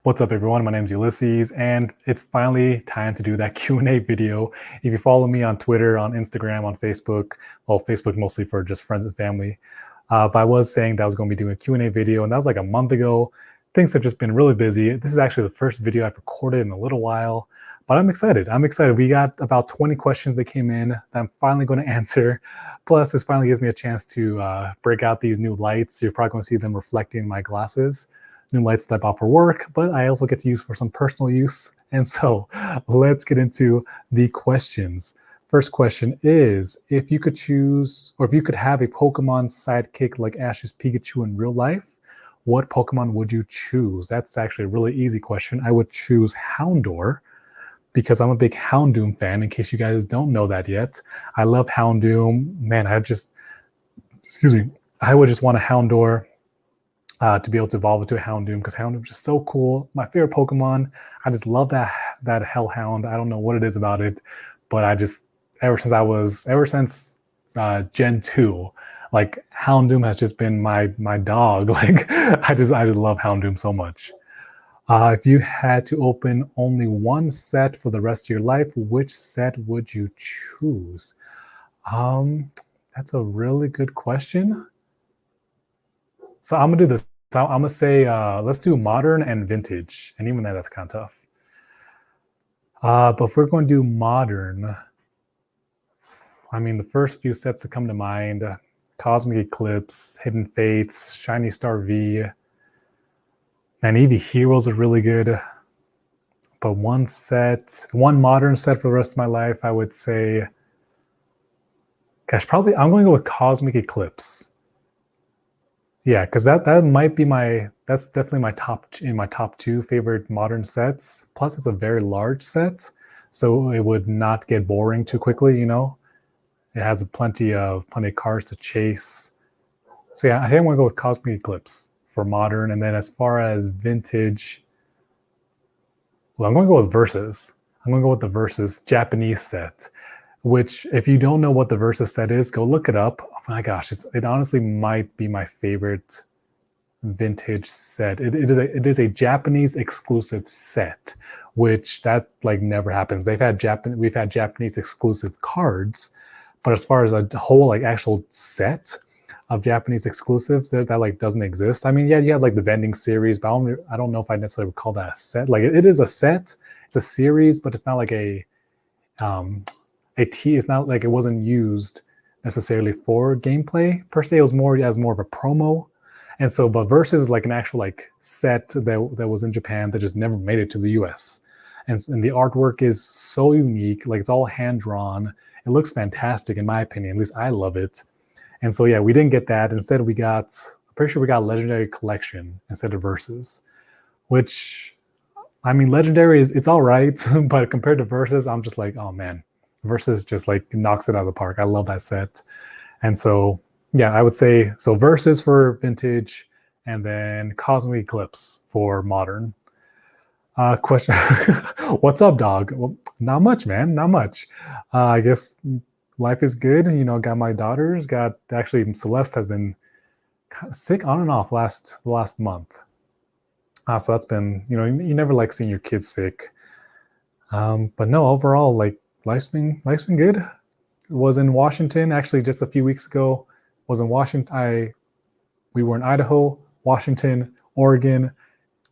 What's up, everyone? My name is Ulysses, and it's finally time to do that Q&A video. If you follow me on Twitter, on Instagram, on Facebook, well, Facebook mostly for just friends and family, but I was saying that I was going to be doing a Q&A video, and that was like a month ago. Things have just been really busy. This is actually the first video I've recorded in a little while, but I'm excited. We got about 20 questions that came in that I'm finally going to answer. Plus, this finally gives me a chance to break out these new lights. You're probably going to see them reflecting in my glasses. New lights that I bought for work, but I also get to use for some personal use. And so let's get into the questions. First question is, if you could choose, or if you could have a Pokemon sidekick like Ash's Pikachu in real life, what Pokemon would you choose? That's actually a really easy question. I would choose Houndour because I'm a big Houndoom fan, in case you guys don't know that yet. I love Houndoom. Man, I would just want a Houndour to be able to evolve into a Houndoom, because Houndoom is just so cool. My favorite Pokemon. I just love that Hellhound. I don't know what it is about it, but ever since Gen 2, like Houndoom has just been my dog. Like I just love Houndoom so much. If you had to open only one set for the rest of your life, which set would you choose? That's a really good question. So I'm gonna do this. So I'm gonna say let's do modern and vintage, and even that's kind of tough. But if we're going to do modern, I mean, the first few sets that come to mind: Cosmic Eclipse, Hidden Fates, Shiny Star V, and Eevee Heroes are really good. But one modern set for the rest of my life, I would say, gosh, probably I'm going to go with Cosmic Eclipse. Yeah, because that's definitely my top two favorite modern sets. Plus, it's a very large set, so it would not get boring too quickly. It has plenty of cards to chase. So yeah, I think I'm gonna go with Cosmic Eclipse for modern, and then as far as vintage, well, I'm gonna go with Versus. I'm gonna go with the Versus Japanese set. Which, if you don't know what the Versus set is, go look it up. Oh my gosh, it honestly might be my favorite vintage set. It is a Japanese exclusive set, which that like never happens. We've had Japanese exclusive cards, but as far as a whole like actual set of Japanese exclusives, that like doesn't exist. I mean, yeah, you have like the vending series, but I don't know if I necessarily would call that a set. Like it is a set, it's a series, but it's not like it's not like it wasn't used necessarily for gameplay per se. It was more of a promo. And so, but Versus is like an actual like set that was in Japan that just never made it to the US. And the artwork is so unique. Like it's all hand drawn. It looks fantastic in my opinion. At least I love it. And so yeah, we didn't get that. Instead, I'm pretty sure we got Legendary Collection instead of Versus, which, I mean, Legendary it's all right, but compared to Versus, I'm just like, oh man. Versus just like knocks it out of the park. I love that set. And so, yeah, I would say, so Versus for vintage, and then Cosmic Eclipse for modern. Question, what's up, dog? Well, not much, man, not much. I guess life is good. Got my daughters, actually Celeste has been sick on and off last month. So that's been, you never like seeing your kids sick. But no, overall, like, life's been good. Was in Washington actually just a few weeks ago. Was in Washington. We were in Idaho, Washington, Oregon,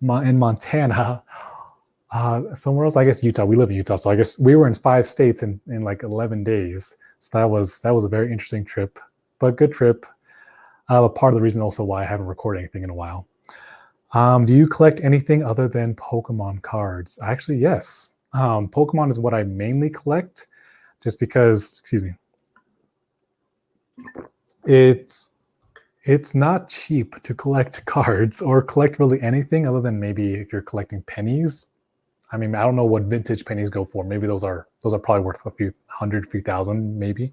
in Montana, somewhere else. I guess Utah. We live in Utah, so I guess we were in 5 states in like 11 days. So that was a very interesting trip, but good trip. Part of the reason also why I haven't recorded anything in a while. Do you collect anything other than Pokemon cards? Actually, yes. Pokemon is what I mainly collect, just because, excuse me, it's not cheap to collect cards or collect really anything other than maybe if you're collecting pennies. I mean, I don't know what vintage pennies go for. Maybe those are probably worth a few hundred, few thousand, maybe.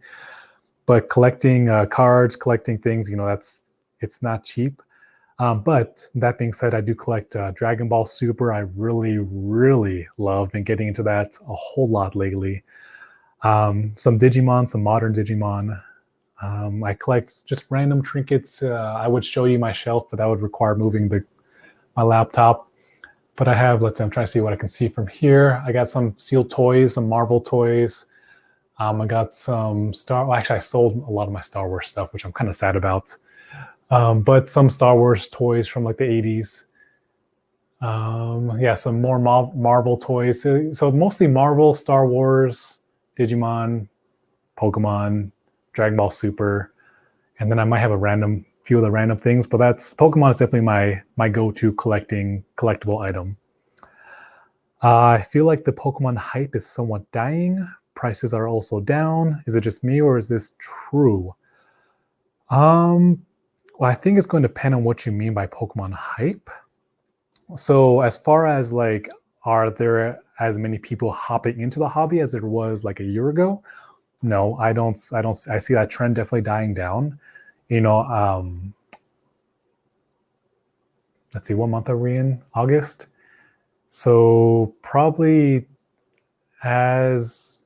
But collecting cards, collecting things, it's not cheap. But that being said, I do collect Dragon Ball Super. I really, really love and getting into that a whole lot lately. Some Digimon, some modern Digimon. I collect just random trinkets. I would show you my shelf, but that would require moving my laptop. But I have, let's see, I'm trying to see what I can see from here. I got some sealed toys, some Marvel toys. I got some actually I sold a lot of my Star Wars stuff, which I'm kind of sad about. But some Star Wars toys from like the 80s. Yeah, some more Marvel toys. So mostly Marvel, Star Wars, Digimon, Pokemon, Dragon Ball Super, and then I might have a few of the random things. But Pokemon is definitely my go-to collectible item. I feel like the Pokemon hype is somewhat dying. Prices are also down. Is it just me or is this true? Well, I think it's going to depend on what you mean by Pokemon hype. So as far as like, are there as many people hopping into the hobby as there was like a year ago? No, I don't. I see that trend definitely dying down. Let's see, what month are we in? August. So probably as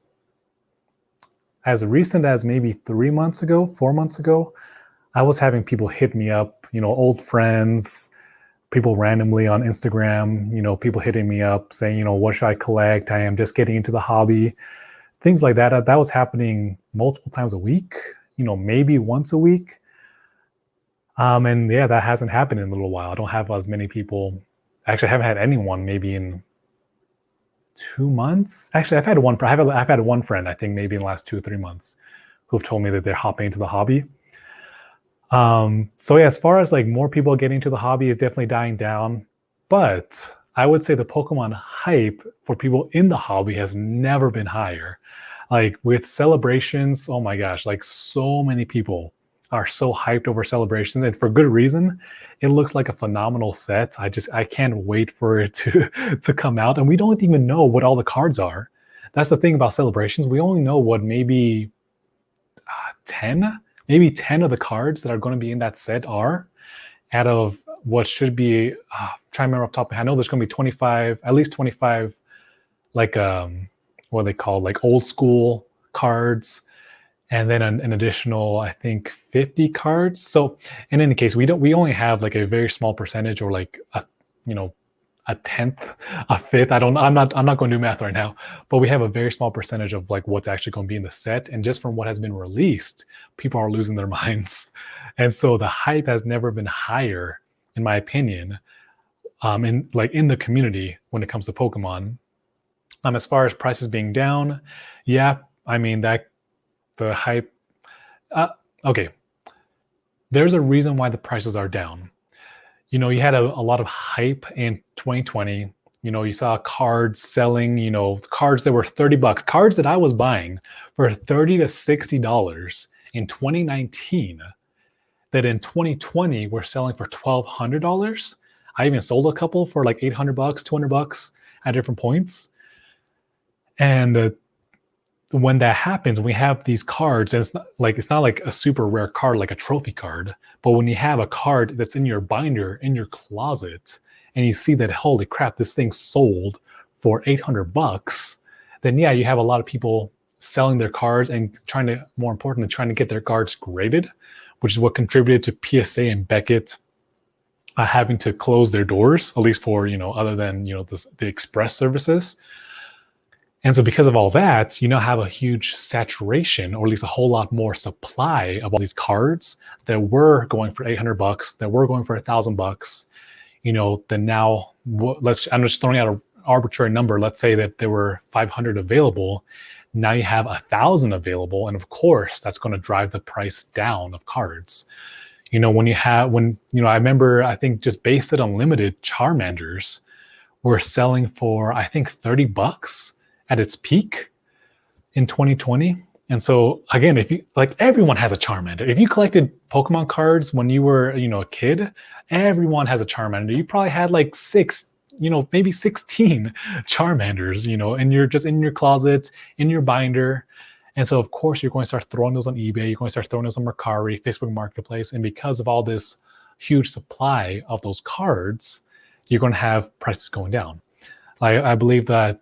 recent as maybe 3 months ago, 4 months ago, I was having people hit me up, old friends, people randomly on Instagram, people hitting me up saying, what should I collect? I am just getting into the hobby. Things like that. That was happening multiple times a week, maybe once a week. And yeah, that hasn't happened in a little while. I don't have as many people. Actually, I haven't had anyone maybe in 2 months. Actually, I've had one friend, I think maybe in the last 2 or 3 months, who've told me that they're hopping into the hobby. So yeah, as far as like more people getting into the hobby is definitely dying down, but I would say the Pokemon hype for people in the hobby has never been higher. Like with celebrations, oh my gosh, like so many people are so hyped over celebrations, and for good reason. It looks like a phenomenal set. I can't wait for it to come out, and we don't even know what all the cards are. That's the thing about celebrations. We only know what maybe 10 of the cards that are going to be in that set are, out of what should be, trying to remember off the top of my head. I know there's going to be 25, at least 25, like what are they called, like old school cards, and then an additional, I think, 50 cards. So in any case, we only have like a very small percentage, or like a tenth, a fifth. I'm not going to do math right now, but we have a very small percentage of like what's actually going to be in the set. And just from what has been released, people are losing their minds. And so the hype has never been higher, in my opinion, in the community when it comes to Pokemon. As far as prices being down, yeah, I mean that the hype. Okay, there's a reason why the prices are down. You had a lot of hype in 2020. You saw cards selling, cards that were $30, cards that I was buying for $30 to $60 in 2019, that in 2020 were selling for $1,200. I even sold a couple for like $800, $200 at different points. And when that happens, we have these cards, and it's not like a super rare card like a trophy card, but when you have a card that's in your binder in your closet, and you see that, holy crap, this thing sold for $800, then yeah, you have a lot of people selling their cards and more importantly, trying to get their cards graded, which is what contributed to PSA and Beckett having to close their doors, at least for other than the express services. And so because of all that, you now have a huge saturation, or at least a whole lot more supply of all these cards that were going for $800, that were going for $1,000. Then now, I'm just throwing out an arbitrary number. Let's say that there were 500 available. Now you have 1,000 available. And of course, that's going to drive the price down of cards. I remember, I think just base set unlimited Charmanders were selling for, I think, $30 at its peak in 2020. And so again, if you everyone has a Charmander. If you collected Pokemon cards when you were, a kid, everyone has a Charmander. You probably had like 6, maybe 16 Charmanders, and you're just in your closet, in your binder. And so of course you're going to start throwing those on eBay. You're going to start throwing those on Mercari, Facebook Marketplace. And because of all this huge supply of those cards, you're going to have prices going down. I believe that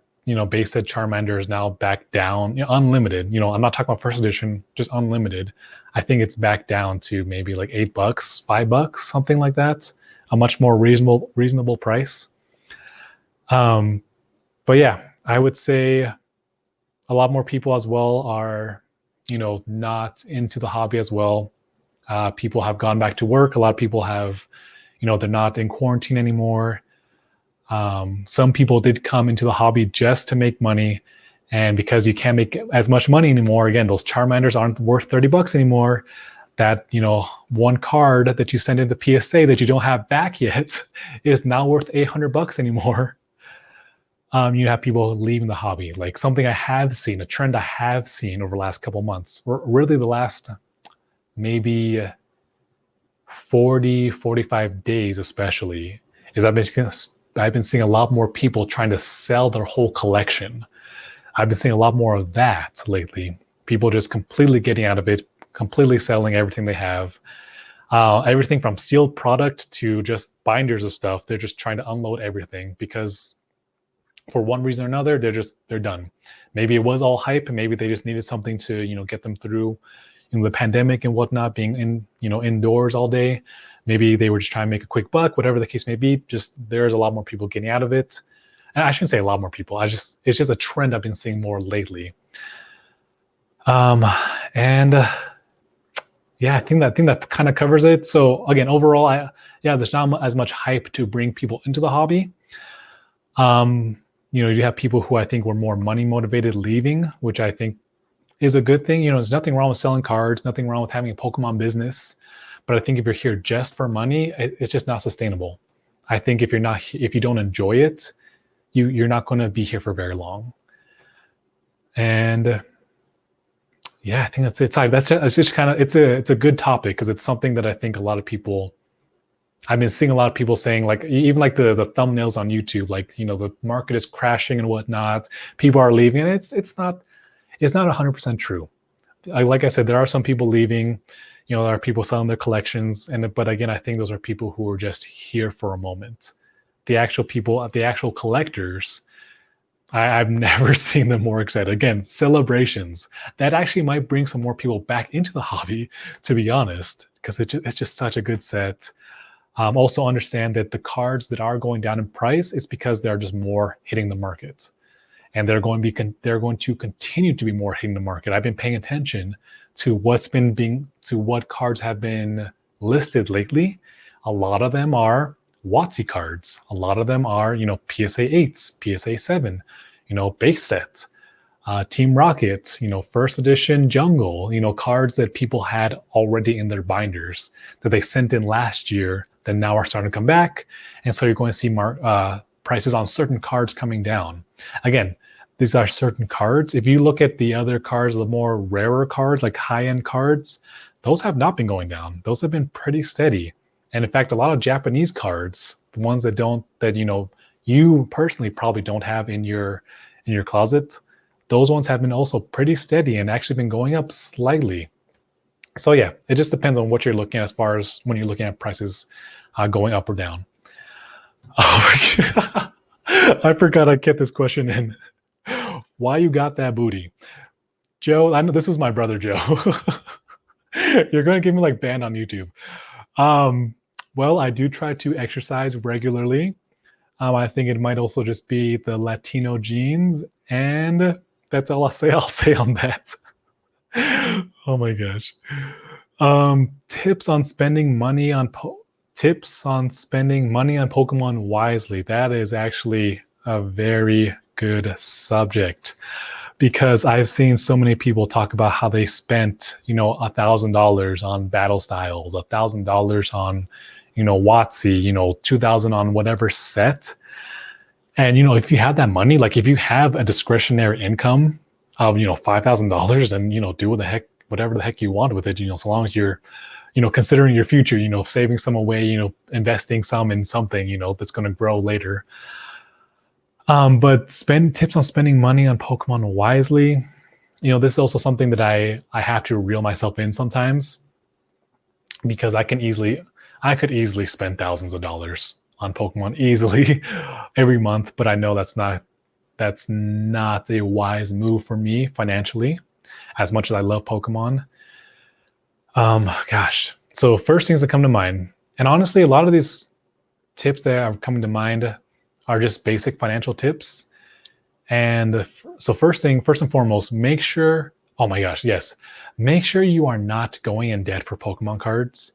base set Charmander is now back down, unlimited. I'm not talking about first edition, just unlimited. I think it's back down to maybe like $8, $5, something like that. A much more reasonable price. Um, but yeah, I would say a lot more people as well are, not into the hobby as well. People have gone back to work. A lot of people have, they're not in quarantine anymore. Some people did come into the hobby just to make money. And because you can't make as much money anymore, again, those Charmanders aren't worth $30 anymore. That, one card that you send in the PSA that you don't have back yet is now worth $800 anymore. You have people leaving the hobby. Like something I have seen, a trend I have seen over the last couple months, or really the last maybe 40, 45 days, especially, is I've been seeing a lot more people trying to sell their whole collection. I've been seeing a lot more of that lately. People just completely getting out of it, completely selling everything they have. Everything from sealed product to just binders of stuff. They're just trying to unload everything because for one reason or another, they're done. Maybe it was all hype, and maybe they just needed something to get them through the pandemic and whatnot, being indoors all day. Maybe they were just trying to make a quick buck, whatever the case may be. Just there's a lot more people getting out of it. And I shouldn't say a lot more people. It's just a trend I've been seeing more lately. And yeah, I think that kind of covers it. So again, overall, there's not as much hype to bring people into the hobby. You have people who I think were more money motivated leaving, which I think is a good thing. There's nothing wrong with selling cards, nothing wrong with having a Pokemon business. But I think if you're here just for money, it's just not sustainable. I think if you don't enjoy it, you're not going to be here for very long. And yeah, I think that's it. Sorry, it's just kind of it's a good topic because it's something that I think a lot of people. I've been seeing a lot of people saying, like, even like the thumbnails on YouTube, like, the market is crashing and whatnot. People are leaving, and it's not 100% true. Like I said, there are some people leaving. There are people selling their collections, but again, I think those are people who are just here for a moment. The actual people, the actual collectors, I've never seen them more excited. Again, celebrations. That actually might bring some more people back into the hobby, to be honest, because it's just such a good set. Also understand that the cards that are going down in price is because there are just more hitting the market, and they're going to continue to be more hitting the market. I've been paying attention to what cards have been listed lately. A lot of them are WotC cards. A lot of them are PSA 8s, PSA 7, base set, Team Rocket, first edition Jungle, cards that people had already in their binders that they sent in last year that now are starting to come back. And so you're going to see prices on certain cards coming down. Again, these are certain cards. If you look at the other cards, the more rarer cards, like high-end cards, those have not been going down. Those have been pretty steady. And in fact, a lot of Japanese cards, the ones that you personally probably don't have in your closet, those ones have been also pretty steady and actually been going up slightly. So yeah, it just depends on what you're looking at as far as when you're looking at prices going up or down. Oh, I forgot I kept this question in. Why you got that booty? Joe, I know this was my brother, Joe. You're going to get me like banned on YouTube. Well, I do try to exercise regularly. I think it might also just be the Latino genes, and that's all I'll say on that. Oh my gosh. Tips on spending money on Pokemon wisely. That is actually a very good subject, because I've seen so many people talk about how they spent, $1,000 on battle styles, $1,000 on, WotC, $2,000 on whatever set. And, if you have that money, like if you have a discretionary income of, $5,000, then, do whatever the heck you want with it, so long as you're, considering your future, saving some away, investing some in something, that's going to grow later. But tips on spending money on Pokemon wisely. This is also something that I have to reel myself in sometimes, because I could easily spend thousands of dollars on Pokemon easily every month, but I know that's not a wise move for me financially, as much as I love Pokemon. Gosh. So first things that come to mind, and honestly, a lot of these tips that are coming to mind are just basic financial tips. And so first and foremost, make sure, oh my gosh, yes, make sure you are not going in debt for Pokemon cards.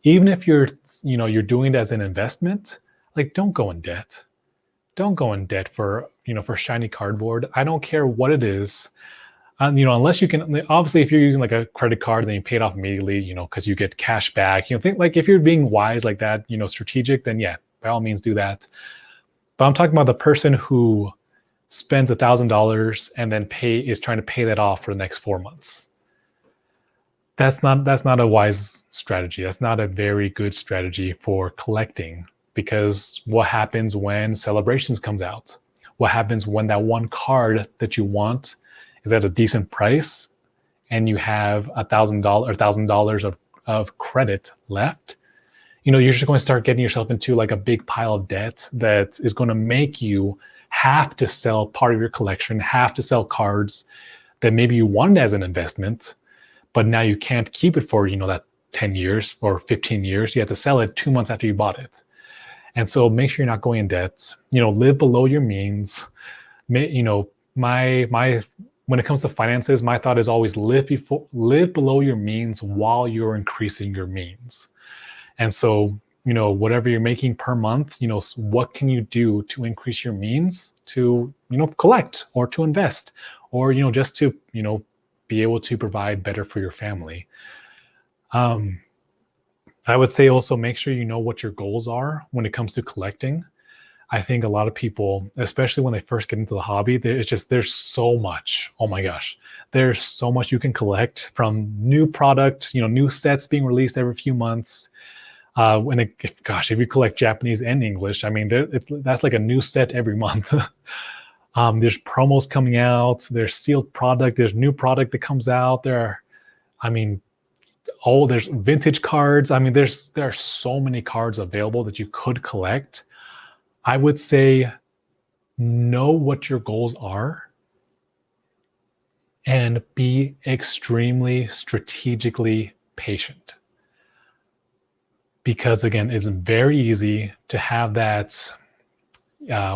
Even if you're doing it as an investment, like don't go in debt. Don't go in debt for shiny cardboard. I don't care what it is. Unless you can, obviously, if you're using like a credit card, then you pay it off immediately, because you get cash back. Think like if you're being wise like that, strategic, then yeah, by all means do that. But I'm talking about the person who spends $1,000 and then is trying to pay that off for the next 4 months. That's not a wise strategy. That's not a very good strategy for collecting, because what happens when Celebrations comes out? What happens when that one card that you want is at a decent price and you have $1,000 of credit left? You're just going to start getting yourself into like a big pile of debt that is going to make you have to sell part of your collection, have to sell cards that maybe you wanted as an investment, but now you can't keep it for, that 10 years or 15 years. You have to sell it 2 months after you bought it. And so make sure you're not going in debt, live below your means. When it comes to finances, my thought is always live below your means while you're increasing your means. And so, whatever you're making per month, what can you do to increase your means to, collect or to invest, or, just to, be able to provide better for your family. I would say also make sure you know what your goals are when it comes to collecting. I think a lot of people, especially when they first get into the hobby, there's so much. Oh my gosh, there's so much you can collect, from new product, new sets being released every few months. If you collect Japanese and English, that's like a new set every month. There's promos coming out, there's sealed product, there's new product that comes out. There's vintage cards. There are so many cards available that you could collect. I would say know what your goals are and be extremely strategically patient. Because again, it's very easy to have that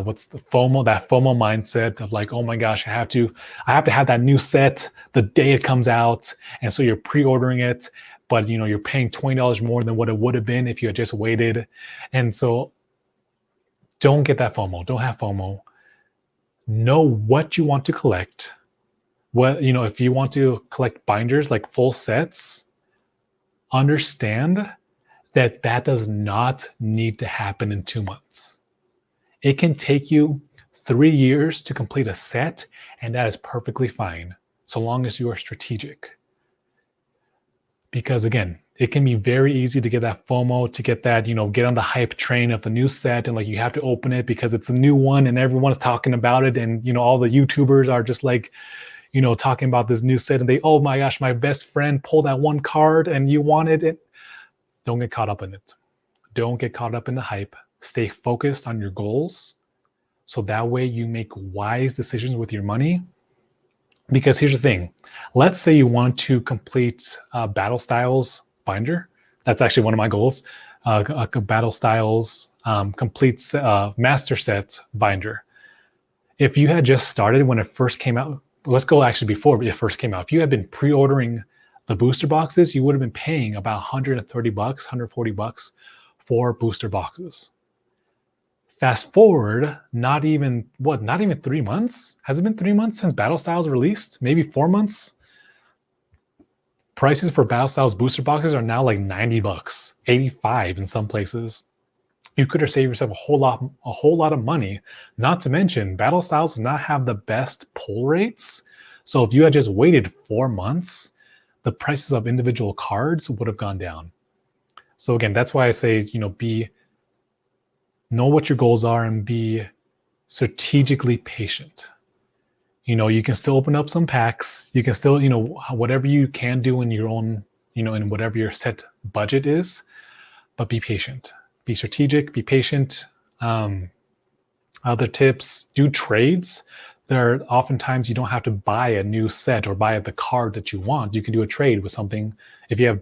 what's the FOMO, that FOMO mindset of like, oh my gosh, I have to have that new set the day it comes out. And so you're pre-ordering it, but you're paying $20 more than what it would have been if you had just waited. And so don't get that FOMO. Don't have FOMO. Know what you want to collect. If you want to collect binders, like full sets, understand that does not need to happen in 2 months. It can take you 3 years to complete a set, and that is perfectly fine, so long as you are strategic. Because again, it can be very easy to get that FOMO, to get that, get on the hype train of the new set, and like you have to open it because it's a new one and everyone's talking about it, and all the YouTubers are just like, talking about this new set, and oh my gosh, my best friend pulled that one card and you wanted it. Don't get caught up in it. Don't get caught up in the hype. Stay focused on your goals, so that way you make wise decisions with your money. Because here's the thing. Let's say you want to complete Battle Styles binder. That's actually one of my goals. A Battle Styles complete master set binder. If you had just started when it first came out, let's go actually before it first came out. If you had been pre-ordering the booster boxes, you would have been paying about $130, $140 for booster boxes. Fast forward, not even 3 months? Has it been 3 months since Battle Styles released? Maybe 4 months? Prices for Battle Styles booster boxes are now like $90, $85 in some places. You could have saved yourself a whole lot of money. Not to mention, Battle Styles does not have the best pull rates. So if you had just waited 4 months, the prices of individual cards would have gone down. So again, that's why I say, know what your goals are and be strategically patient. You can still open up some packs. You can still, whatever you can do in your own, in whatever your set budget is, but be patient. Be strategic, be patient. Other tips, do trades. There are oftentimes you don't have to buy a new set or buy the card that you want. You can do a trade with something. If you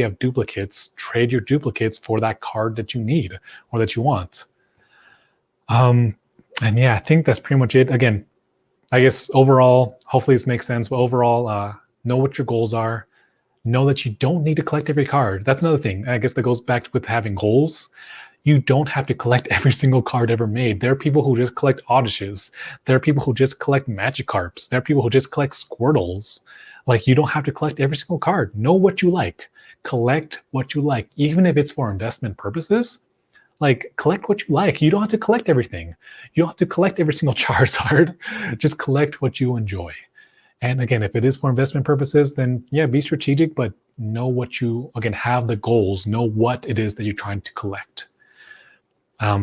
have duplicates, trade your duplicates for that card that you need or that you want. And yeah, I think that's pretty much it. Again, I guess overall, hopefully this makes sense, but overall, know what your goals are. Know that you don't need to collect every card. That's another thing. I guess that goes back with having goals. You don't have to collect every single card ever made. There are people who just collect Odysseys. There are people who just collect Magikarps. There are people who just collect Squirtles. Like, you don't have to collect every single card. Know what you like. Collect what you like, even if it's for investment purposes. Like, collect what you like. You don't have to collect everything. You don't have to collect every single Charizard. Just collect what you enjoy. And again, if it is for investment purposes, then yeah, be strategic, but know what you, again, have the goals, know what it is that you're trying to collect.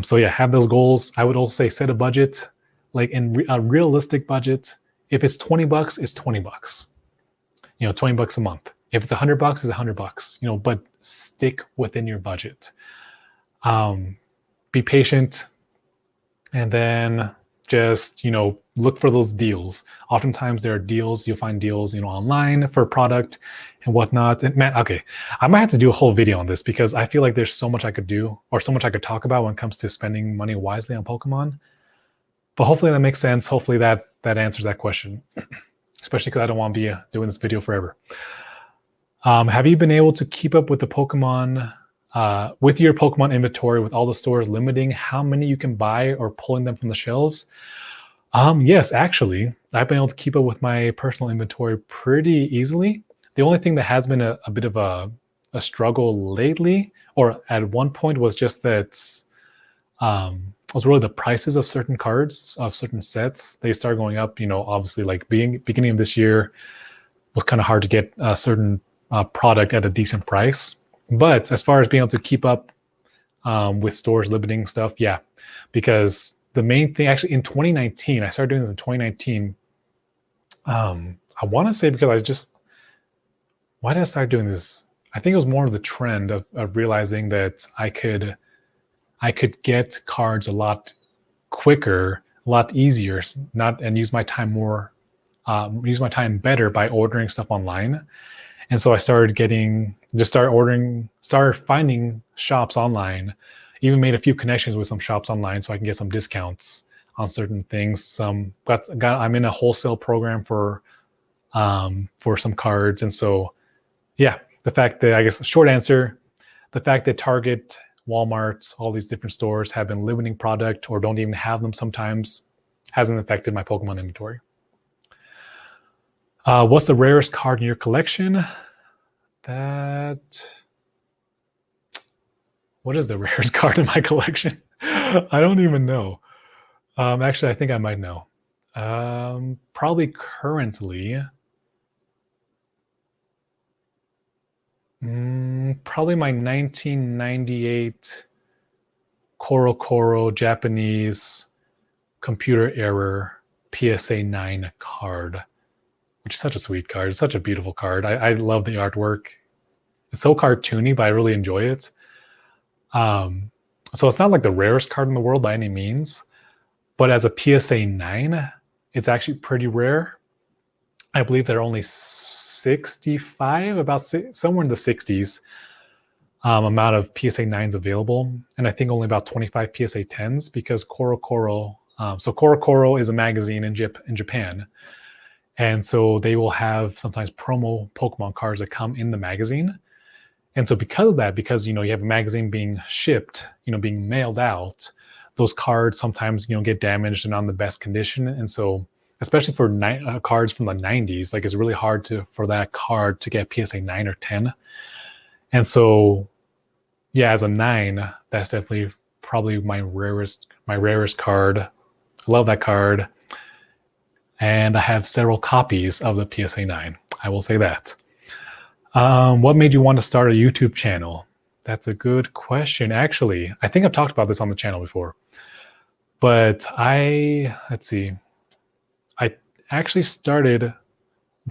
So yeah, have those goals. I would also say set a budget, like in a realistic budget. If it's $20, it's $20. 20 bucks a month. If it's $100, it's $100. But stick within your budget. Be patient, and then just look for those deals. Oftentimes there are deals. You'll find deals online for product and whatnot. And man, okay, I might have to do a whole video on this because I feel like there's so much I could do or so much I could talk about when it comes to spending money wisely on Pokemon. But hopefully that makes sense. Hopefully that answers that question, especially because I don't want to be doing this video forever. Have you been able to keep up with the Pokemon, with your Pokemon inventory, with all the stores limiting how many you can buy or pulling them from the shelves? Yes, actually, I've been able to keep up with my personal inventory pretty easily. The only thing that has been a bit of a struggle lately, or at one point, was just that was really the prices of certain cards, of certain sets. They started going up, obviously, like beginning of this year was kind of hard to get a certain product at a decent price. But as far as being able to keep up with stores limiting stuff, yeah, because the main thing, actually, in 2019, I started doing this in 2019. I want to say because why did I start doing this? I think it was more of the trend of realizing that I could get cards a lot quicker, a lot easier, and use my time better by ordering stuff online. And so I started finding shops online, even made a few connections with some shops online so I can get some discounts on certain things. I'm in a wholesale program for some cards. And so, yeah, the fact that, I guess, short answer, the fact that Target, Walmart, all these different stores have been limiting product or don't even have them sometimes hasn't affected my Pokemon inventory. What's the rarest card in your collection? What is the rarest card in my collection? I don't even know. Actually, I think I might know. Probably currently, probably my 1998 Koro Japanese computer error PSA 9 card, which is such a sweet card. It's such a beautiful card. I love the artwork. It's so cartoony, but I really enjoy it. So it's not like the rarest card in the world by any means, but as a PSA 9, it's actually pretty rare. I believe there are only 65, somewhere in the 60s amount of PSA 9s available, and I think only about 25 PSA 10s because Koro. So Koro is a magazine in Japan, and so they will have sometimes promo Pokemon cards that come in the magazine. And so because of that, because you have a magazine being shipped, being mailed out, those cards sometimes get damaged and not in the best condition. And so, especially for cards from the 90s, like, it's really hard for that card to get PSA 9 or 10. And so, yeah, as a 9, that's definitely probably my rarest card. I love that card. And I have several copies of the PSA 9. I will say that. What made you want to start a YouTube channel? That's a good question. Actually, I think I've talked about this on the channel before. But let's see. I actually started,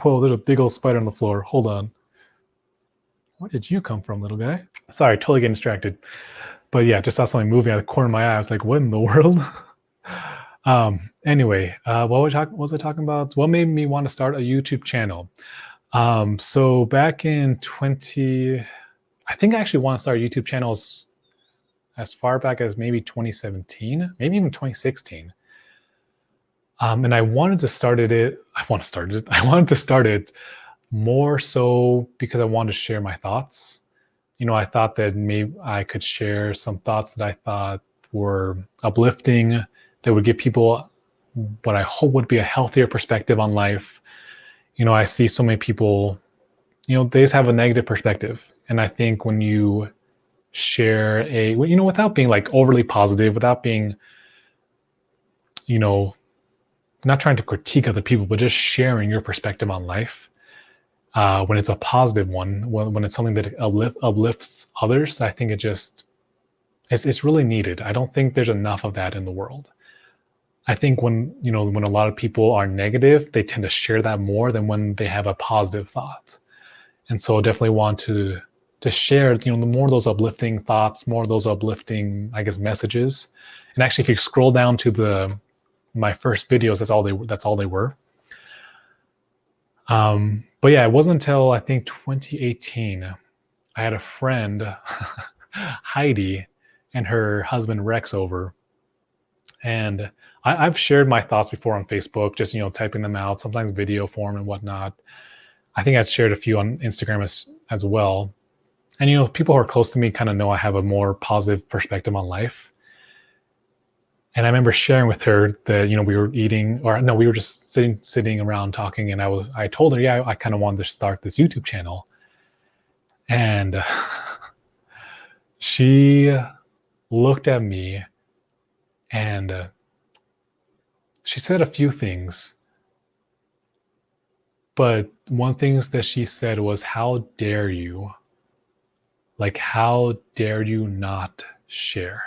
whoa, there's a big old spider on the floor. Hold on. Where did you come from, little guy? Sorry, totally getting distracted. But yeah, just saw something moving out of the corner of my eye. I was like, what in the world? Anyway, what was I talking about? What made me want to start a YouTube channel? So back in I think I actually want to start YouTube channels as far back as maybe 2017, maybe even 2016. And I wanted to start it. I want to start it. I wanted to start it more so because I wanted to share my thoughts. I thought that maybe I could share some thoughts that I thought were uplifting, that would give people what I hope would be a healthier perspective on life. I see so many people, they just have a negative perspective. And I think when you share without being like overly positive, without being, not trying to critique other people, but just sharing your perspective on life, when it's a positive one, when it's something that uplifts others, I think it's really needed. I don't think there's enough of that in the world. I think when a lot of people are negative, they tend to share that more than when they have a positive thought. And so I definitely want to share, the more of those uplifting thoughts, more of those uplifting, I guess, messages. And actually, if you scroll down to my first videos, that's all they were. But yeah, it wasn't until I think 2018, I had a friend, Heidi, and her husband Rex over. And I've shared my thoughts before on Facebook, just, typing them out, sometimes video form and whatnot. I think I've shared a few on Instagram as well. And, people who are close to me kind of know I have a more positive perspective on life. And I remember sharing with her that, we were eating, or no, we were just sitting around talking. And I told her, yeah, I kind of wanted to start this YouTube channel. And she looked at me and she said a few things. But one thing that she said was, how dare you? Like, how dare you not share?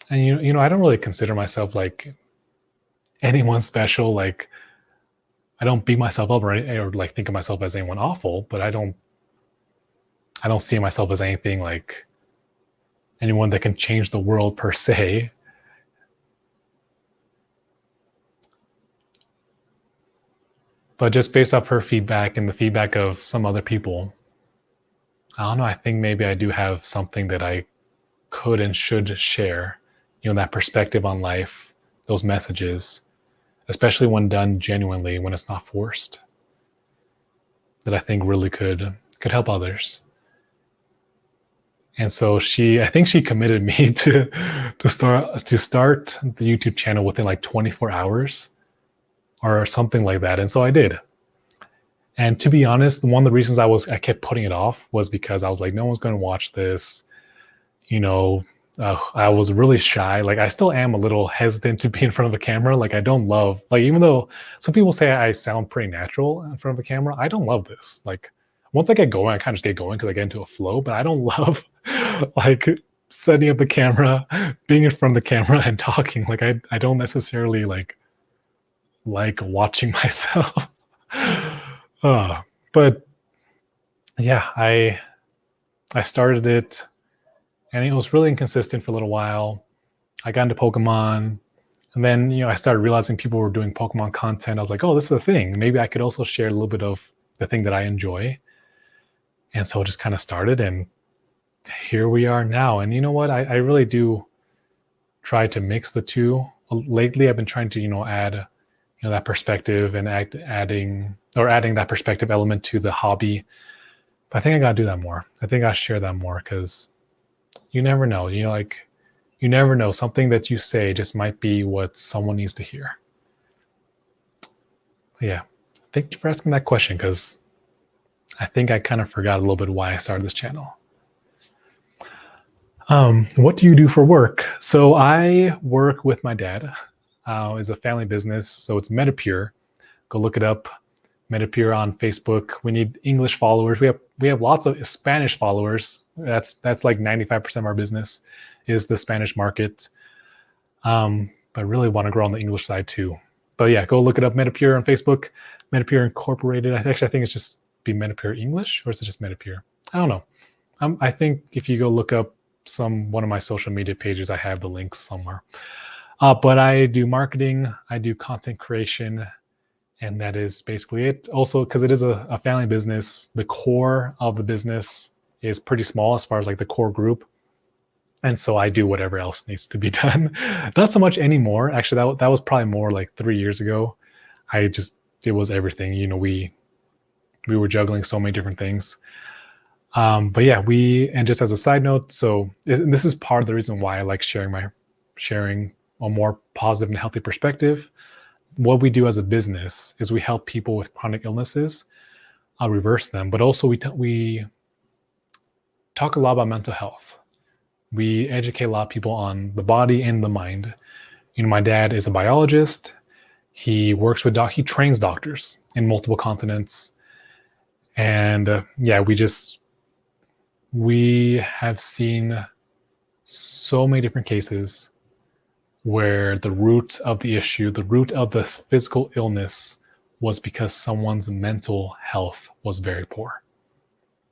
And I don't really consider myself like anyone special. Like, I don't beat myself up or like think of myself as anyone awful, but I don't see myself as anything like anyone that can change the world per se. But just based off her feedback and the feedback of some other people, I don't know, I think maybe I do have something that I could and should share, that perspective on life, those messages, especially when done genuinely, when it's not forced, that I think really could help others. And so I think she committed me to start the YouTube channel within like 24 hours or something like that. And so I did. And to be honest, one of the reasons I kept putting it off was because I was like, no one's going to watch this. I was really shy. Like, I still am a little hesitant to be in front of a camera. Like, I don't love, like, even though some people say I sound pretty natural in front of a camera, I don't love this. Like, once I get going, I kind of just get going because I get into a flow, but I don't love like setting up the camera, being in front of the camera and talking. Like, I don't necessarily like watching myself. But yeah, I started it and it was really inconsistent for a little while. I got into Pokemon and then, I started realizing people were doing Pokemon content. I was like, oh, this is a thing. Maybe I could also share a little bit of the thing that I enjoy. And so it just kind of started and here we are now. And you know what? I really do try to mix the two. Lately, I've been trying to, add, that perspective and adding that perspective element to the hobby. But I think I got to do that more. I think I share that more because you never know. You never know. Something that you say just might be what someone needs to hear. But yeah, thank you for asking that question because I think I kind of forgot a little bit why I started this channel. What do you do for work? So I work with my dad. It's a family business, so it's Metapure. Go look it up. Metapure on Facebook. We need English followers. We have lots of Spanish followers. That's like 95% of our business is the Spanish market. But really want to grow on the English side too. But yeah, go look it up. Metapure on Facebook. Metapure Incorporated. I think it's just be Metapure English, or is it just Metapure? I don't know. I think if you go look up one of my social media pages, I have the links somewhere. But I do marketing. I do content creation. And that is basically it. Also, because it is a family business, the core of the business is pretty small as far as like the core group. And so I do whatever else needs to be done. Not so much anymore. Actually, that was probably more like 3 years ago. It was everything. We were juggling so many different things. But yeah, and just as a side note, so this is part of the reason why I like sharing a more positive and healthy perspective. What we do as a business is we help people with chronic illnesses, reverse them, but also we talk a lot about mental health. We educate a lot of people on the body and the mind. My dad is a biologist. He works with he trains doctors in multiple continents, and we have seen so many different cases where the root of the issue, the root of the physical illness, was because someone's mental health was very poor.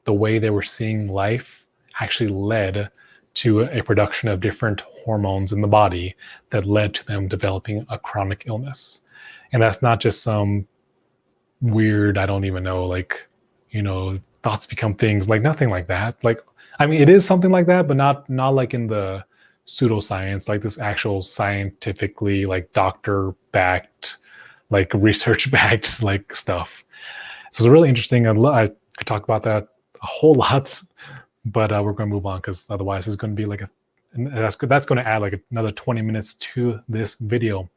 The way they were seeing life actually led to a production of different hormones in the body that led to them developing a chronic illness. And that's not just some weird, I don't even know, thoughts become things, like nothing like that. It is something like that, but not like in the pseudoscience, like this actual scientifically, like doctor-backed, like research-backed, like stuff. So it's really interesting. I could talk about that a whole lot, but we're going to move on because otherwise it's going to be that's going to add like another 20 minutes to this video.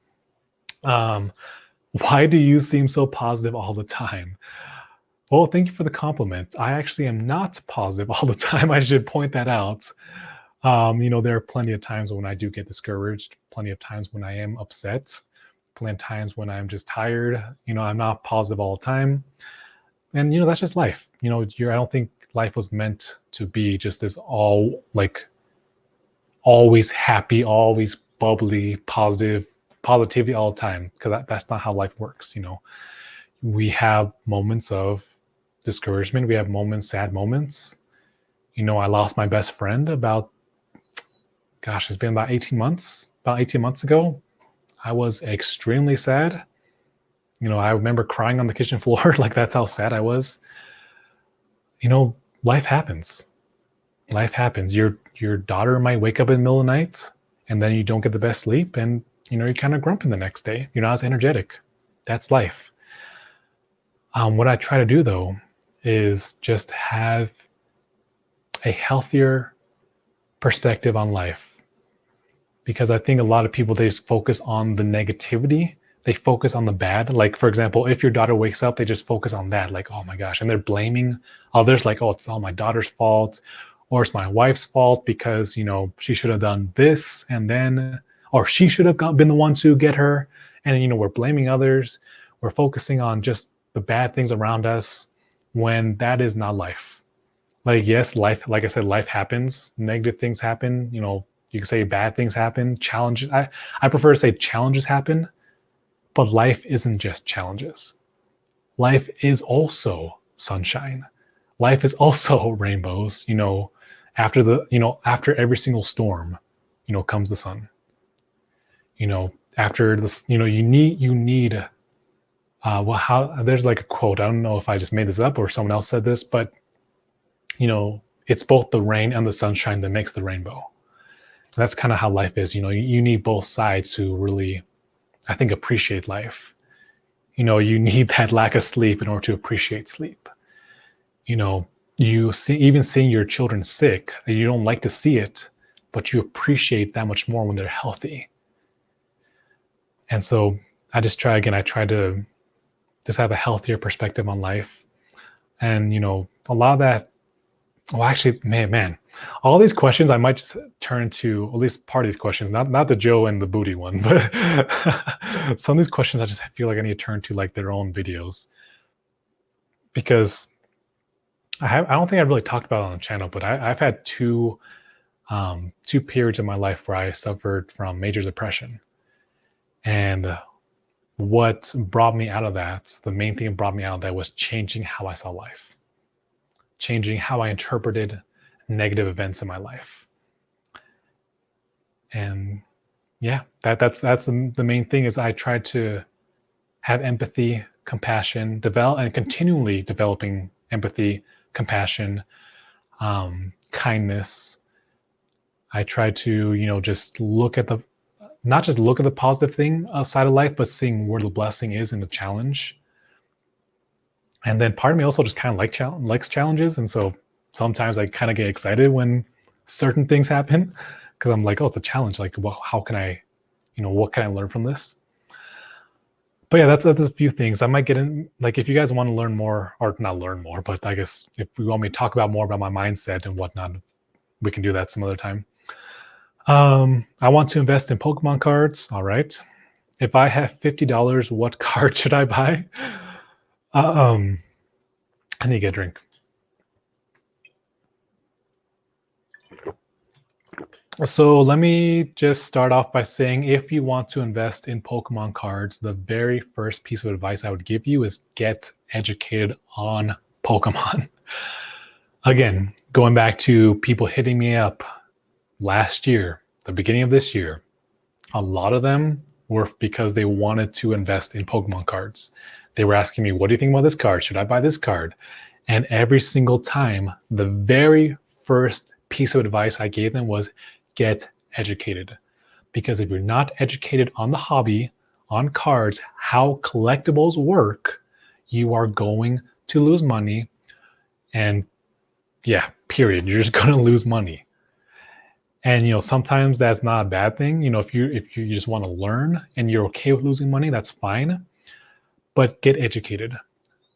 Why do you seem so positive all the time? Well, thank you for the compliment. I actually am not positive all the time. I should point that out. There are plenty of times when I do get discouraged, plenty of times when I am upset, plenty of times when I'm just tired. I'm not positive all the time. And, that's just life. I don't think life was meant to be just this always happy, always bubbly, positivity all the time, because that's not how life works. We have moments of discouragement. We have sad moments. I lost my best friend it's been about 18 months ago. I was extremely sad. I remember crying on the kitchen floor. Like, that's how sad I was. Life happens. Life happens. Your daughter might wake up in the middle of the night and then you don't get the best sleep, and you're kind of grumpy the next day. You're not as energetic. That's life. What I try to do though is just have a healthier perspective on life. Because I think a lot of people, they just focus on the negativity. They focus on the bad. Like, for example, if your daughter wakes up, they just focus on that. Like, oh my gosh. And they're blaming others. Like, oh, it's all my daughter's fault. Or it's my wife's fault because, she should have done this. And then, or she should have been the one to get her. And, we're blaming others. We're focusing on just the bad things around us, when that is not life. Like, yes, life, like I said, life happens. Negative things happen. You can say bad things happen, challenges. I prefer to say challenges happen, but life isn't just challenges. Life is also sunshine. Life is also rainbows. After every single storm, comes the sun. After this, you need. There's like a quote. I don't know if I just made this up or someone else said this, but it's both the rain and the sunshine that makes the rainbow. That's kind of how life is. You need both sides to really, I think, appreciate life. You need that lack of sleep in order to appreciate sleep. You see, even seeing your children sick, you don't like to see it, but you appreciate that much more when they're healthy. And so I try to just have a healthier perspective on life. And, a lot of that, well, actually, man, all these questions I might just turn to, at least part of these questions, not the Joe and the booty one, but some of these questions I just feel like I need to turn to like their own videos, because I don't think I've really talked about it on the channel, but I've had two periods in my life where I suffered from major depression. And what brought me out of that, the main thing that brought me out of that, was changing how I saw life, changing how I interpreted negative events in my life. And yeah, that's the main thing, is I tried to have empathy compassion, and continually developing empathy, compassion, kindness. I try to, just not just look at the positive thing side of life, but seeing where the blessing is in the challenge. And then part of me also just kind of likes challenges. And so sometimes I kind of get excited when certain things happen because I'm like, oh, it's a challenge. Like, well, how can I, what can I learn from this? But yeah, that's a few things. I might get in, like, if you guys want to learn more, or not learn more, but I guess if you want me to talk about more about my mindset and whatnot, we can do that some other time. I want to invest in Pokemon cards. All right. If I have $50, what card should I buy? I need to get a drink. So let me just start off by saying, if you want to invest in Pokemon cards, the very first piece of advice I would give you is get educated on Pokemon. Again, going back to people hitting me up last year, the beginning of this year, a lot of them were because they wanted to invest in Pokemon cards. They were asking me, what do you think about this card? Should I buy this card? And every single time, the very first piece of advice I gave them was get educated. Because if you're not educated on the hobby, on cards, how collectibles work, you are going to lose money. And yeah, period. You're just going to lose money. And sometimes that's not a bad thing. If you just want to learn and you're okay with losing money, that's fine. But get educated.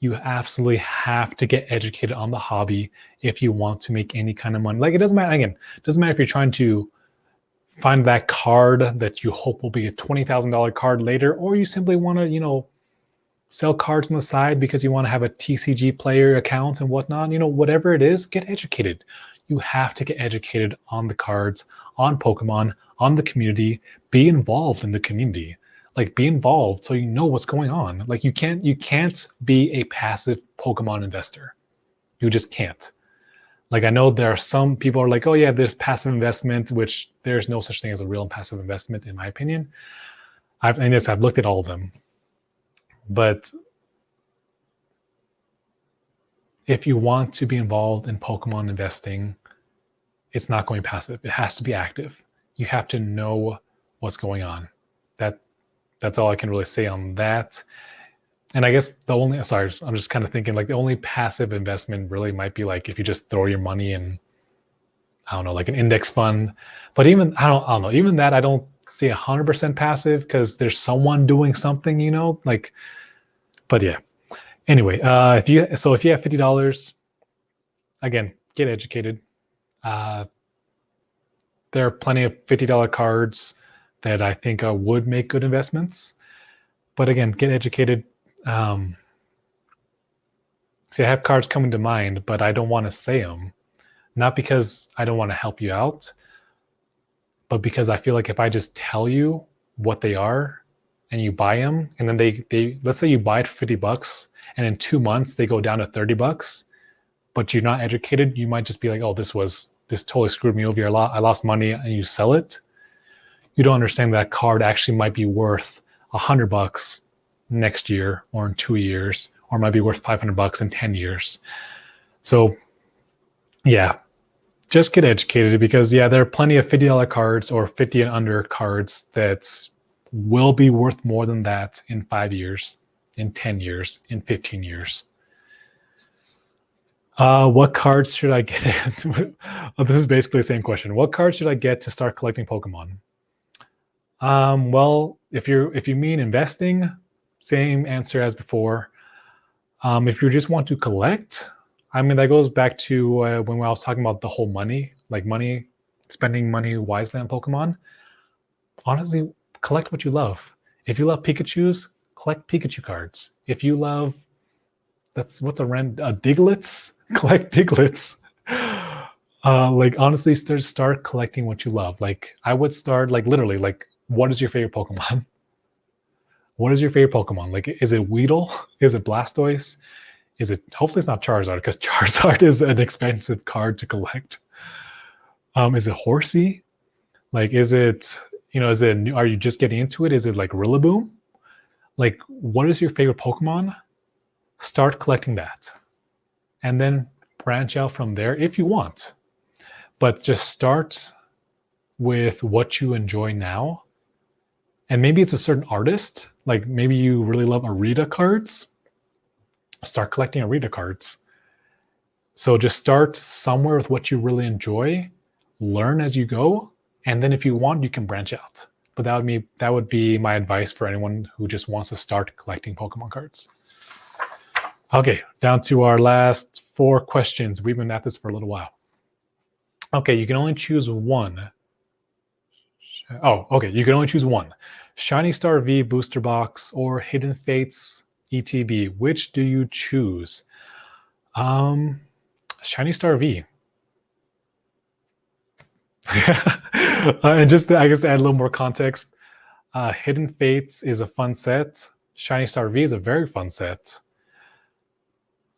You absolutely have to get educated on the hobby if you want to make any kind of money. Like, it doesn't matter. Again, it doesn't matter if you're trying to find that card that you hope will be a $20,000 card later, or you simply want to, sell cards on the side because you want to have a TCG player account and whatnot. Whatever it is, get educated. You have to get educated on the cards, on Pokemon, on the community. Be involved in the community. Like, be involved so you know what's going on. Like, you can't be a passive Pokemon investor. You just can't. Like, I know there are some people are like, oh yeah, there's passive investment, which there's no such thing as a real passive investment, in my opinion. I've looked at all of them. But if you want to be involved in Pokemon investing, it's not going passive. It has to be active. You have to know what's going on. That's all I can really say on that. And I guess I'm just kind of thinking, like, the only passive investment really might be like if you just throw your money in, I don't know, like an index fund. But even, I don't know, even that I don't see 100% passive because there's someone doing something, like, but yeah. Anyway, if you have $50, again, get educated. There are plenty of $50 cards that I think would make good investments. But again, get educated. See, I have cards coming to mind, but I don't want to say them. Not because I don't want to help you out, but because I feel like if I just tell you what they are and you buy them, and then they let's say you buy it for $50, and in 2 months they go down to $30, but you're not educated, you might just be like, oh, this totally screwed me over. I lost money, and you sell it. You don't understand that card actually might be worth $100 next year, or in 2 years, or might be worth $500 in 10 years. So yeah, just get educated, because yeah, there are plenty of $50 cards or 50 and under cards that will be worth more than that in 5 years, in 10 years, in 15 years. What cards should I get? This is basically the same question. What cards should I get to start collecting Pokemon? Well, if you mean investing, same answer as before. If you just want to collect, I mean, that goes back to when I was talking about the whole spending money wisely on Pokemon. Honestly, collect what you love. If you love Pikachus, collect Pikachu cards. If you love, Digletts, collect Digletts. Honestly, start collecting what you love. Like, I would start, literally, what is your favorite Pokemon? What is your favorite Pokemon? Like, is it Weedle? Is it Blastoise? Hopefully it's not Charizard, because Charizard is an expensive card to collect. Is it Horsey? Like, are you just getting into it? Is it like Rillaboom? Like, what is your favorite Pokemon? Start collecting that. And then branch out from there if you want. But just start with what you enjoy now. And maybe it's a certain artist. Like maybe you really love Arita cards. Start collecting Arita cards. So just start somewhere with what you really enjoy, learn as you go, and then if you want, you can branch out. But that would be my advice for anyone who just wants to start collecting Pokemon cards. Okay, down to our last 4 questions. We've been at this for a little while. Okay, you can only choose one. Oh, okay, you can only choose one. Shiny Star V booster box or Hidden Fates ETB. Which do you choose? Shiny Star V. And just I guess to add a little more context, Hidden Fates is a fun set. Shiny Star V is a very fun set.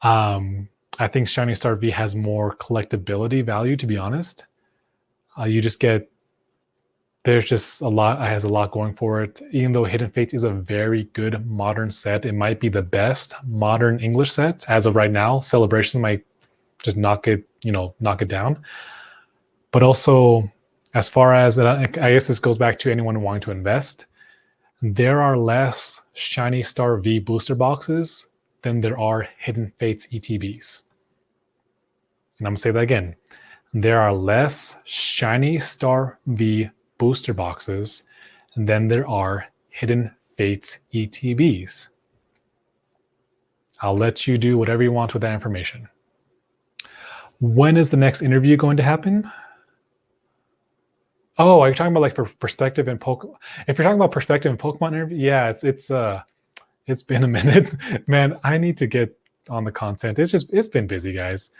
I think Shiny Star V has more collectability value, to be honest. You just get, there's just a lot, it has a lot going for it. Even though Hidden Fates is a very good modern set, it might be the best modern English set as of right now. Celebrations might just knock it down. But also, as far as, I guess this goes back to anyone wanting to invest, there are less Shiny Star V booster boxes than there are Hidden Fates ETBs. And I'm going to say that again. There are less Shiny Star V booster boxes than there are Hidden Fates ETBs. I'll let you do whatever you want with that information. When is the next interview going to happen? Oh, are you talking about like for perspective in Pokemon? If you're talking about perspective in Pokemon interview, yeah, it's been a minute. Man, I need to get on the content. It's been busy, guys.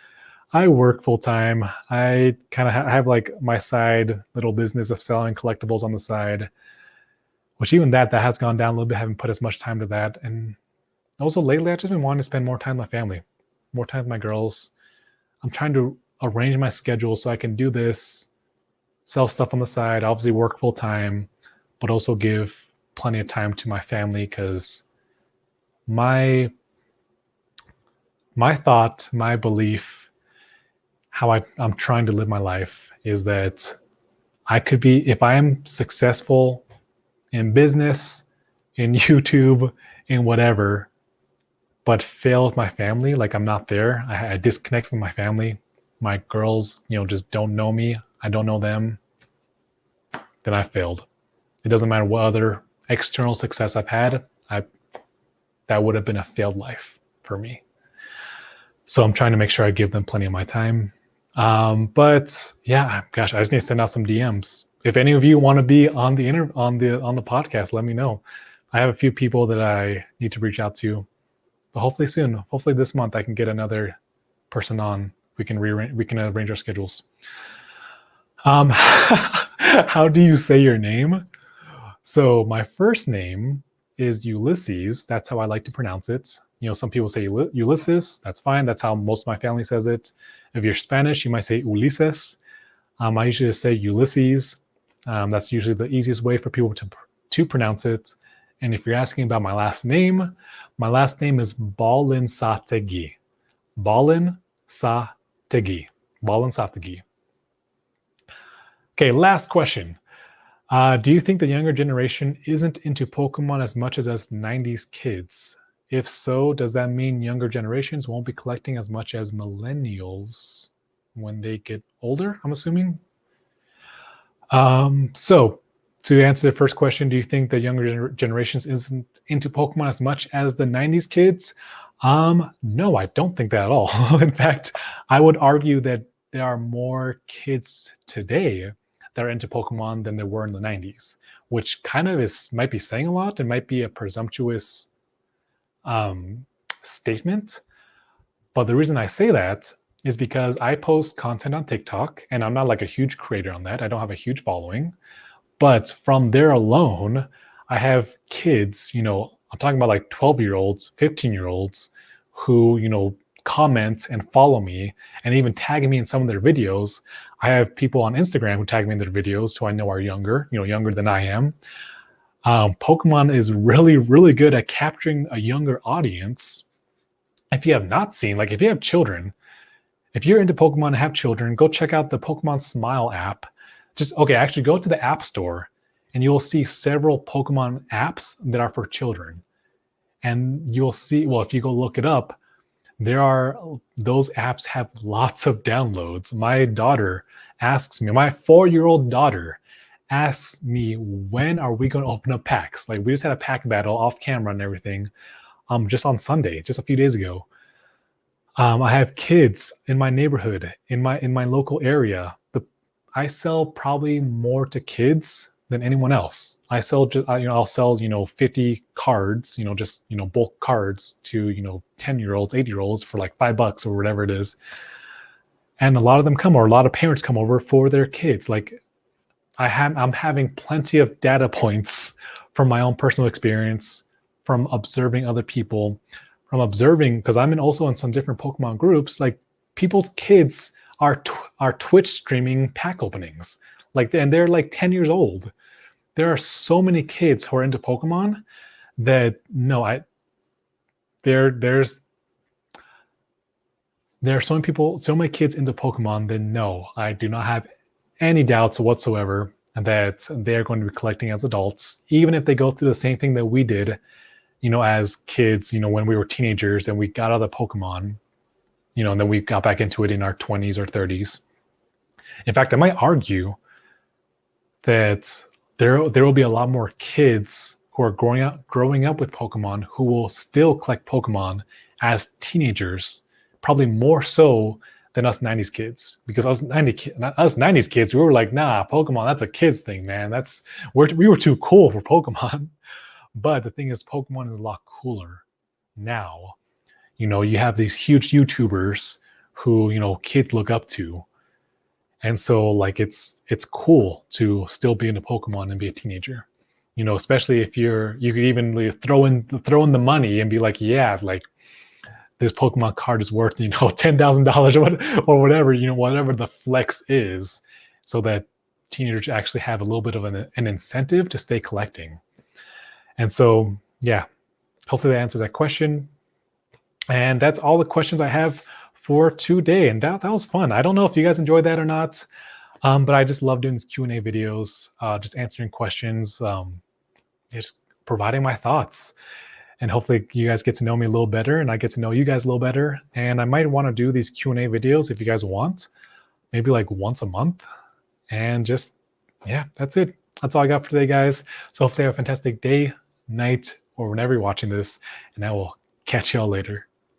I work full time. I kind of have like my side little business of selling collectibles on the side, which even that has gone down a little bit. I haven't put as much time to that. And also lately, I've just been wanting to spend more time with my family, more time with my girls. I'm trying to arrange my schedule so I can do this, sell stuff on the side, obviously work full time, but also give plenty of time to my family, because my thought, my belief, how I'm trying to live my life is that I could be, if I am successful in business, in YouTube, in whatever, but fail with my family, like I'm not there, I disconnect from my family, my girls, just don't know me, I don't know them, then I failed. It doesn't matter what other external success I've had, that would have been a failed life for me. So I'm trying to make sure I give them plenty of my time. But yeah, gosh, I just need to send out some DMs. If any of you want to be on the podcast, let me know. I have a few people that I need to reach out to, but hopefully soon, hopefully this month, I can get another person on. We can arrange our schedules. How do you say your name? So my first name is Ulysses. That's how I like to pronounce it. Some people say Ulysses. That's fine. That's how most of my family says it. If you're Spanish, you might say Ulises. I usually just say Ulysses. That's usually the easiest way for people to pronounce it. And if you're asking about my last name is Balin-Sategi. Balin-Sategi. Balin-Sategi. Okay, last question. Do you think the younger generation isn't into Pokemon as much as us 90s kids? If so, does that mean younger generations won't be collecting as much as millennials when they get older, I'm assuming? So to answer the first question, do you think the younger generations isn't into Pokemon as much as the 90s kids? No, I don't think that at all. In fact, I would argue that there are more kids today that are into Pokemon than there were in the 90s, which kind of might be saying a lot. It might be a presumptuous statement. But the reason I say that is because I post content on TikTok, and I'm not like a huge creator on that. I don't have a huge following. But from there alone, I have kids, I'm talking about like 12-year-olds, 15-year-olds who, comment and follow me and even tag me in some of their videos. I have people on Instagram who tag me in their videos who I know are younger, younger than I am. Pokemon is really, really good at capturing a younger audience. If you have not seen, like if you have children, if you're into Pokemon and have children, go check out the Pokemon Smile app. Actually go to the App Store and you'll see several Pokemon apps that are for children. And you'll see, well, if you go look it up, those apps have lots of downloads. My 4-year-old daughter asks me, when are we going to open up packs? Like we just had a pack battle off camera and everything, just on Sunday, just a few days ago. I have kids in my neighborhood, in my local area. I sell probably more to kids than anyone else. I'll sell 50 cards, bulk cards to 10-year-olds, 8-year-olds for like $5 or whatever it is. And a lot of them come, or a lot of parents come over for their kids. Like I'm having plenty of data points from my own personal experience, from observing other people, because I'm also in some different Pokemon groups. Like people's kids are Twitch streaming pack openings, and they're like 10 years old. There are so many kids who are into Pokemon that there's so many kids into Pokemon that no, I do not have any doubts whatsoever that they're going to be collecting as adults, even if they go through the same thing that we did, as kids, when we were teenagers and we got out of Pokemon, and then we got back into it in our 20s or 30s. In fact, I might argue that there will be a lot more kids who are growing up with Pokemon who will still collect Pokemon as teenagers, probably more so than us 90s kids. Because us 90s kids, we were like, nah, Pokemon, that's a kid's thing, man. We were too cool for Pokemon. But the thing is, Pokemon is a lot cooler now. You have these huge YouTubers who, kids look up to. And so like it's cool to still be into Pokemon and be a teenager. Especially if you could even throw in the money and be like, yeah, like this Pokemon card is worth, $10,000 or whatever, whatever the flex is, so that teenagers actually have a little bit of an incentive to stay collecting. And so, yeah, hopefully that answers that question. And that's all the questions I have for today. And that was fun. I don't know if you guys enjoyed that or not, but I just love doing these Q&A videos, just answering questions, just providing my thoughts. And hopefully you guys get to know me a little better and I get to know you guys a little better. And I might want to do these Q&A videos if you guys want, maybe like once a month. And just, yeah, that's it. That's all I got for today, guys. So hopefully you have a fantastic day, night, or whenever you're watching this. And I will catch y'all later.